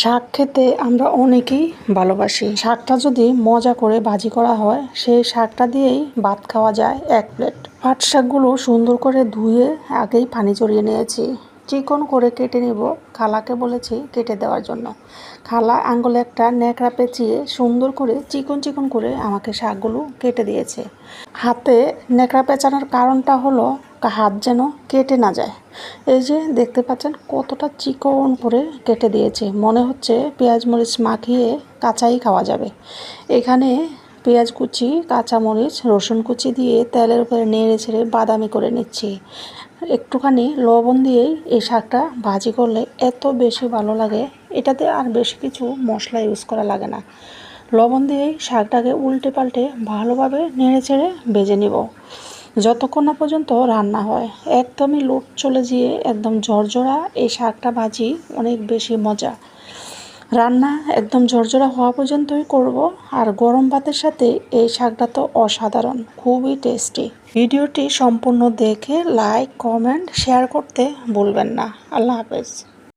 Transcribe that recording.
শাক খেতে আমরা অনেকেই ভালোবাসি। শাকটা যদি মজা করে ভাজি করা হয়, সেই শাকটা দিয়েই ভাত খাওয়া যায় 1 প্লেট। পাট শাকগুলো সুন্দর করে ধুয়ে আগেই পানি ঝরিয়ে নিয়েছি। চিকন করে কেটে নেব। খালাকে বলেছি কেটে দেওয়ার জন্য। খালা আঙ্গুলে একটা ন্যাকড়া পেঁচিয়ে সুন্দর করে চিকন চিকন করে আমাকে শাকগুলো কেটে দিয়েছে। হাতে ন্যাকড়া পেঁচানোর কারণটা হলো হাত যেন কেটে না যায়। এই যে দেখতে পাচ্ছেন কতটা চিকন করে কেটে দিয়েছে, মনে হচ্ছে পেঁয়াজ মরিচ মাখিয়ে কাঁচাই খাওয়া যাবে। এখানে পেঁয়াজ কুচি, কাঁচামরিচ, রসুন কুচি দিয়ে তেলের উপরে নেড়ে ছেড়ে বাদামি করে নিচ্ছি। একটুখানি লবণ দিয়েই এই শাকটা ভাজি করলে এত বেশি ভালো লাগে, এটাতে আর বেশি কিছু মশলা ইউজ করা লাগে না। লবণ দিয়েই শাকটাকে উল্টে পাল্টে ভালোভাবে নেড়ে ছেড়ে ভেজে নিব যতক্ষণ না পর্যন্ত রান্না হয়। একদমই লোট চলে গিয়ে একদম ঝরঝরা এই শাকটা ভাজি অনেক বেশি মজা। রান্না একদম ঝরঝরা হওয়া পর্যন্তই করব। আর গরম ভাতের সাথে এই শাকটা তো অসাধারণ, খুবই টেস্টি। ভিডিওটি সম্পূর্ণ দেখে লাইক, কমেন্ট, শেয়ার করতে ভুলবেন না। আল্লাহ হাফেজ।